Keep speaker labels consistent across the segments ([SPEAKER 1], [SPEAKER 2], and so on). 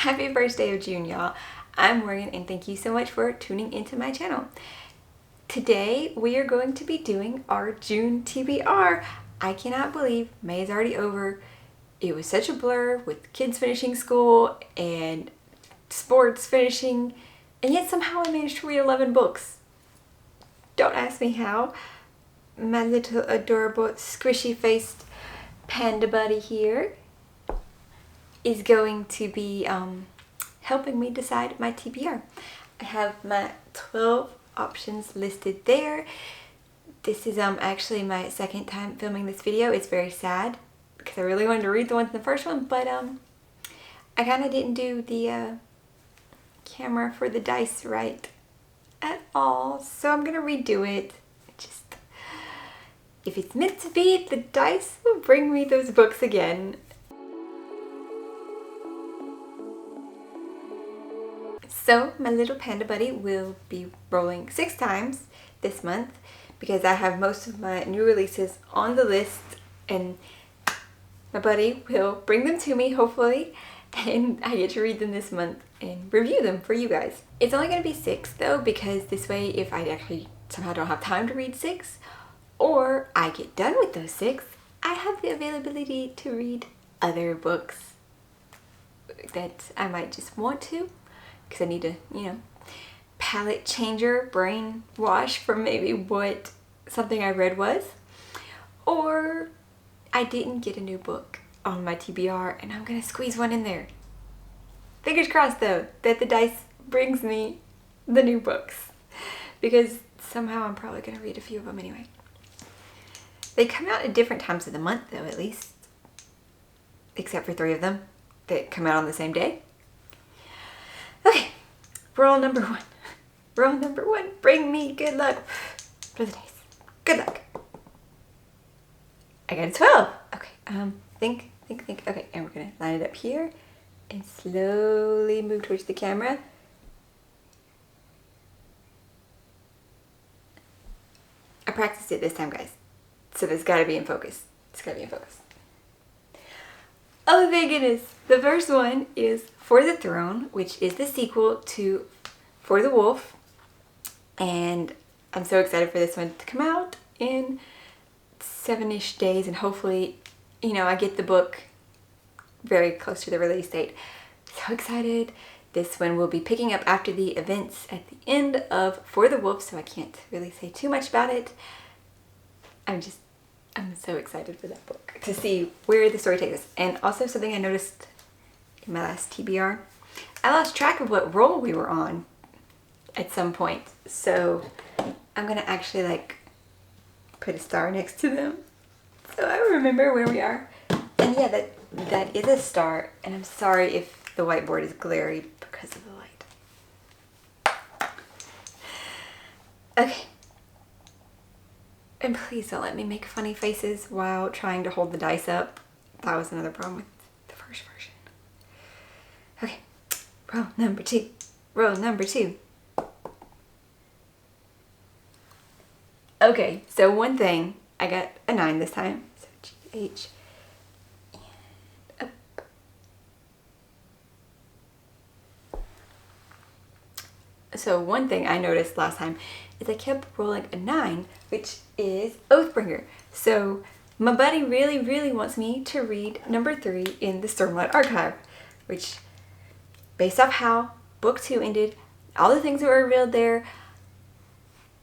[SPEAKER 1] Happy first day of June, y'all. I'm Morgan and thank you so much for tuning into my channel. Today we are going to be doing our June TBR. I cannot believe May is already over. It was such a blur with kids finishing school and sports finishing, and yet somehow I managed to read 11 books. Don't ask me how. My little adorable squishy faced panda buddy here is going to be helping me decide my TBR. I have my 12 options listed there. This is actually my second time filming this video. It's very sad because I really wanted to read the ones in the first one, but I kind of didn't do the camera for the dice right at all, so I'm gonna redo it. Just, if it's meant to be, the dice will bring me those books again. So my little panda buddy will be rolling 6 times this month because I have most of my new releases on the list, and my buddy will bring them to me hopefully, and I get to read them this month and review them for you guys. It's only going to be 6 though, because this way if I actually somehow don't have time to read 6, or I get done with those 6, I have the availability to read other books that I might just want to, because I need to, palette changer, brain wash from maybe what something I read was. Or I didn't get a new book on my TBR and I'm gonna squeeze one in there. Fingers crossed though that the dice brings me the new books, because somehow I'm probably gonna read a few of them anyway. They come out at different times of the month though, at least. Except for 3 of them that come out on the same day. Okay, roll number 1. Roll number 1, bring me good luck for the dice. Good luck. I got a 12. Okay, think. Okay, and we're gonna line it up here and slowly move towards the camera. I practiced it this time, guys. So this gotta be in focus. It's gotta be in focus. Oh, thank goodness. The first one is For the Throne, which is the sequel to For the Wolf. And I'm so excited for this one to come out in 7-ish days, and hopefully, I get the book very close to the release date. So excited. This one will be picking up after the events at the end of For the Wolf, so I can't really say too much about it. I'm so excited for that book, to see where the story takes us. And also something I noticed in my last TBR, I lost track of what roll we were on at some point. So I'm gonna actually put a star next to them so I remember where we are. And yeah, that is a star, and I'm sorry if the whiteboard is glary because of the light. Okay. And please don't let me make funny faces while trying to hold the dice up. That was another problem with the first version. Okay, roll number 2. Roll number 2. Okay, so one thing, I got a 9 this time. So G-H and up. So one thing I noticed last time is I kept rolling a 9, which is Oathbringer. So my buddy really wants me to read number 3 in the Stormlight Archive, which, based off how book 2 ended, all the things that were revealed there,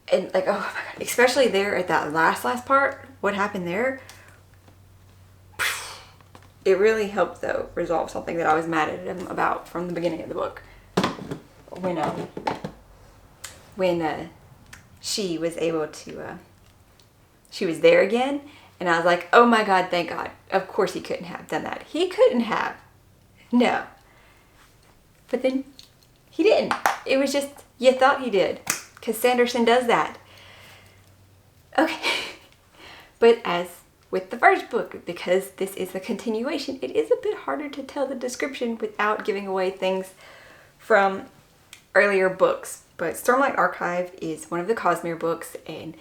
[SPEAKER 1] and oh my god, especially there at that last part, what happened there, it really helped though resolve something that I was mad at him about from the beginning of the book. When she was able to, she was there again, and I was like, oh my god, thank god. Of course he couldn't have done that. He couldn't have. No. But then he didn't. It was just, you thought he did, because Sanderson does that. Okay. But as with the first book, because this is a continuation, it is a bit harder to tell the description without giving away things from earlier books. But Stormlight Archive is one of the Cosmere books, and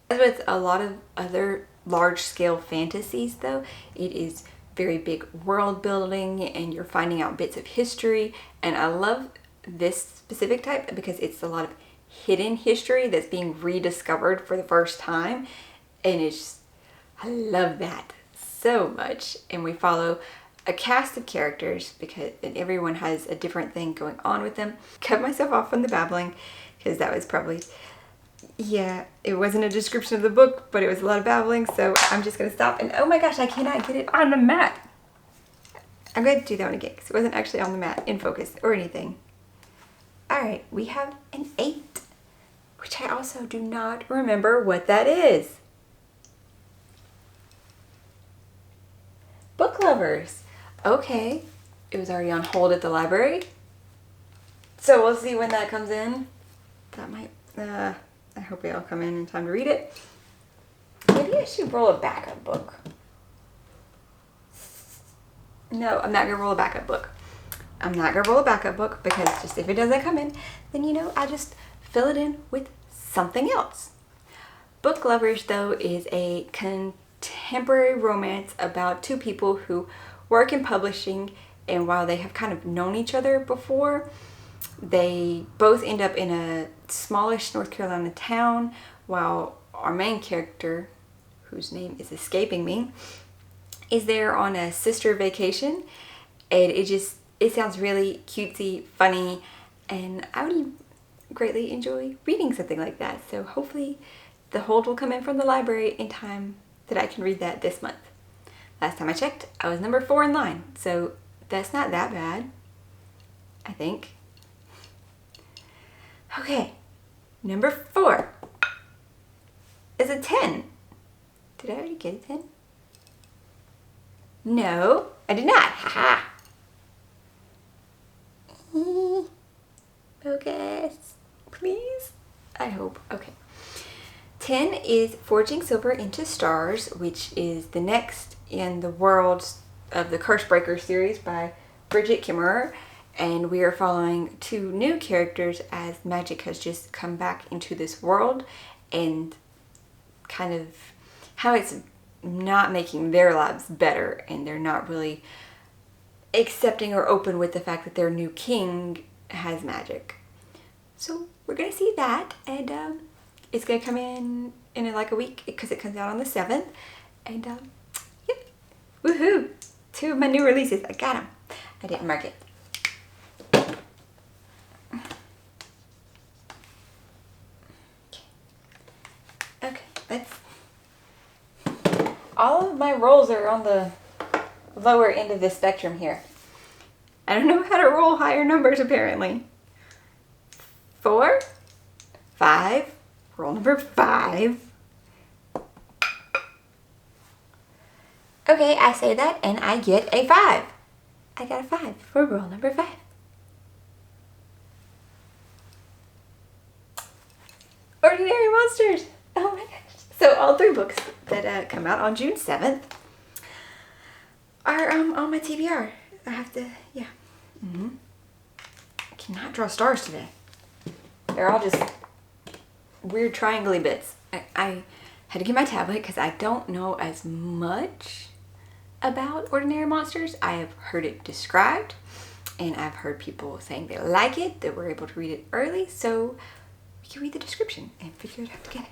[SPEAKER 1] as with a lot of other large-scale fantasies though, it is very big world building and you're finding out bits of history. And I love this specific type because it's a lot of hidden history that's being rediscovered for the first time. And I love that so much. And we follow a cast of characters and everyone has a different thing going on with them. Cut myself off from the babbling because that was probably, yeah, it wasn't a description of the book, but it was a lot of babbling. So I'm just going to stop. And oh my gosh, I cannot get it on the mat. I'm going to do that one again because it wasn't actually on the mat in focus or anything. All right, we have an 8, which I also do not remember what that is. Book lovers. Okay, it was already on hold at the library. So we'll see when that comes in. That might, I hope it'll come in time to read it. Maybe I should roll a backup book. No, I'm not going to roll a backup book. I'm not going to roll a backup book because just if it doesn't come in, then I just fill it in with something else. Book Lovers, though, is a contemporary romance about 2 people who work in publishing, and while they have kind of known each other before, they both end up in a smallish North Carolina town, while our main character, whose name is escaping me, is there on a sister vacation. And it sounds really cutesy, funny, and I would greatly enjoy reading something like that. So hopefully the hold will come in from the library in time that I can read that this month. Last time I checked, I was number 4 in line, so that's not that bad, I think. Okay, number 4 is a 10. Did I already get a 10? No, I did not. Haha. Focus, please. I hope. Okay. 10 is Forging Silver into Stars, which is the next in the worlds of the Cursebreaker series by Bridget Kimmerer. And we are following 2 new characters as magic has just come back into this world and kind of how it's not making their lives better, and they're not really accepting or open with the fact that their new king has magic. So we're going to see that, and it's going to come in like a week because it comes out on the 7th. And yep, woohoo! 2 of my new releases. I got them. I didn't mark it. Okay, all of my rolls are on the lower end of the spectrum here. I don't know how to roll higher numbers apparently. 4, 5, roll number 5. Okay, I say that and I get a 5. I got a 5 for roll number 5. Ordinary Monsters. Oh my gosh. So all 3 books that come out on June 7th are on my TBR. I have to, yeah. I cannot draw stars today. They're all just weird triangle-y bits. I had to get my tablet because I don't know as much about Ordinary Monsters. I have heard it described, and I've heard people saying they like it, that we're able to read it early, so we can read the description and figure it out together.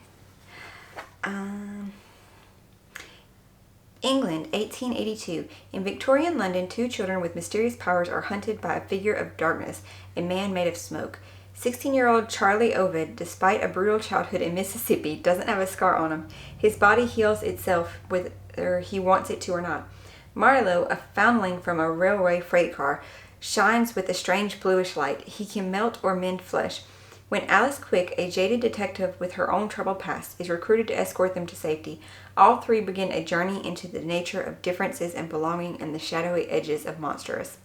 [SPEAKER 1] England, 1882. In Victorian London, 2 children with mysterious powers are hunted by a figure of darkness, a man made of smoke. 16-year-old Charlie Ovid, despite a brutal childhood in Mississippi, doesn't have a scar on him. His body heals itself whether he wants it to or not. Marlowe, a foundling from a railway freight car, shines with a strange bluish light. He can melt or mend flesh. When Alice Quick, a jaded detective with her own troubled past, is recruited to escort them to safety, all 3 begin a journey into the nature of differences and belonging and the shadowy edges of monstrous.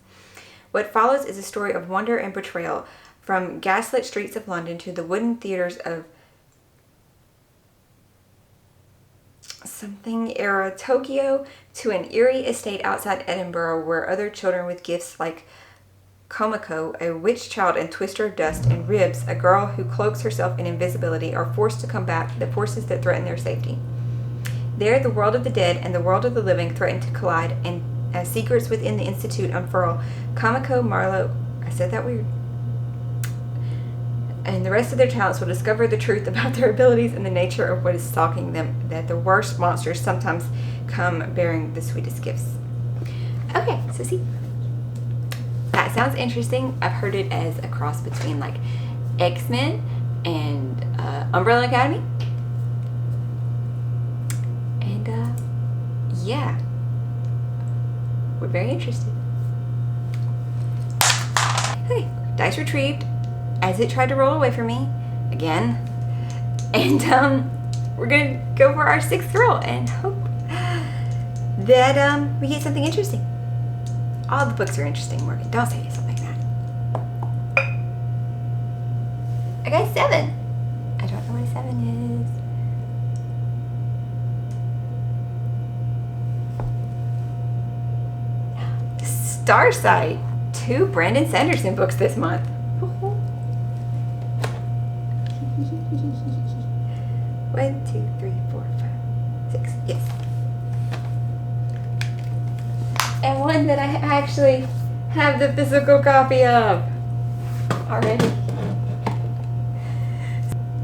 [SPEAKER 1] What follows is a story of wonder and betrayal, from gaslit streets of London to the wooden theaters of something era Tokyo to an eerie estate outside Edinburgh where other children with gifts like Komiko, a witch child and twister of dust, and Ribs, a girl who cloaks herself in invisibility, are forced to combat the forces that threaten their safety. There, the world of the dead and the world of the living threaten to collide, and As secrets within the Institute unfurl, Kamiko, Marlowe, I said that weird, and the rest of their talents will discover the truth about their abilities and the nature of what is stalking them, that the worst monsters sometimes come bearing the sweetest gifts. Okay, so see, that sounds interesting. I've heard it as a cross between like X-Men and Umbrella Academy. And yeah, we're very interested. Okay, dice retrieved as it tried to roll away from me again. And we're gonna go for our 6th roll and hope that we get something interesting. All the books are interesting, Morgan. Don't say something like that. I got 7. I don't know what a 7 is. Starsight. 2 Brandon Sanderson books this month. 1, 2, 3, 4, 5, 6. Yes. And one that I actually have the physical copy of already.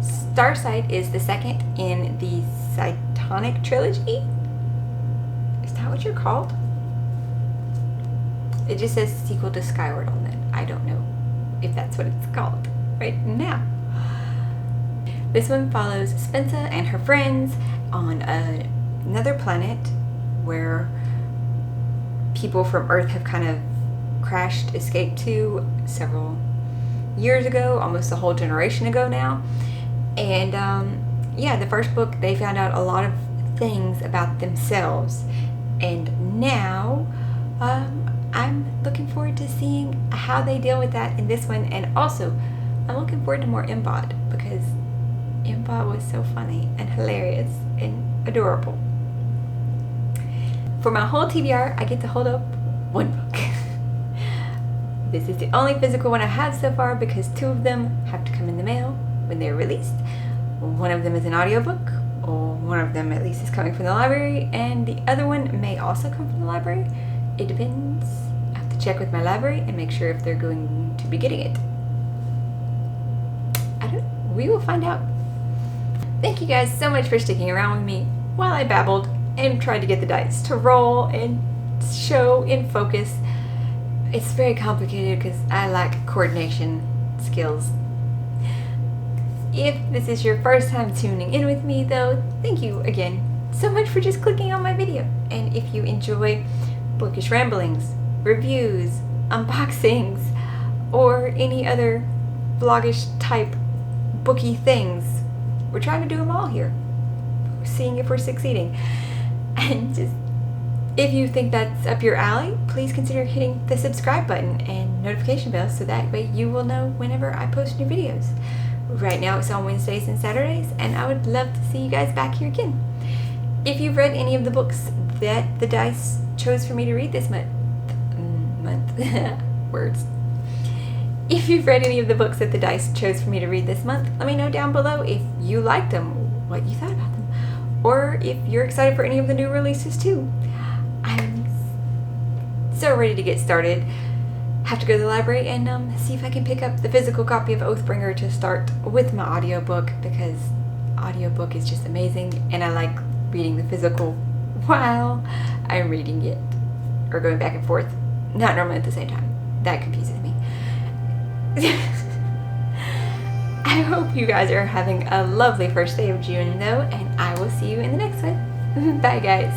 [SPEAKER 1] Starsight is the second in the Cytonic trilogy. Is that what you're called? It just says sequel to Skyward on it. I don't know if that's what it's called right now. This one follows Spencer and her friends on another planet where people from Earth have kind of escaped to several years ago, almost a whole generation ago now. And yeah, the first book, they found out a lot of things about themselves. And now I'm looking forward to seeing how they deal with that in this one. And also, I'm looking forward to more Mbot, because Mbot was so funny and hilarious and adorable. For my whole TBR, I get to hold up one book. This is the only physical one I have so far, because 2 of them have to come in the mail when they're released. One of them is an audiobook, or one of them at least is coming from the library, and the other one may also come from the library. It depends. I have to check with my library and make sure if they're going to be getting it. I don't know. We will find out. Thank you guys so much for sticking around with me while I babbled and tried to get the dice to roll and show in focus. It's very complicated because I lack coordination skills. If this is your first time tuning in with me though, thank you again so much for just clicking on my video. And if you enjoy bookish ramblings, reviews, unboxings, or any other vlogish type booky things, we're trying to do them all here. We're seeing if we're succeeding. And just, if you think that's up your alley, please consider hitting the subscribe button and notification bell so that way you will know whenever I post new videos. Right now it's on Wednesdays and Saturdays, and I would love to see you guys back here again. If you've read any of the books that the dice chose for me to read this month, words. If you've read any of the books that the dice chose for me to read this month, let me know down below if you liked them, what you thought about them, or if you're excited for any of the new releases too. I'm so ready to get started. Have to go to the library and see if I can pick up the physical copy of Oathbringer to start with my audiobook, because audiobook is just amazing and I like reading the physical while I'm reading it, or going back and forth, not normally at the same time. That confuses me. I hope you guys are having a lovely first day of June though, and I will see you in the next one. Bye guys.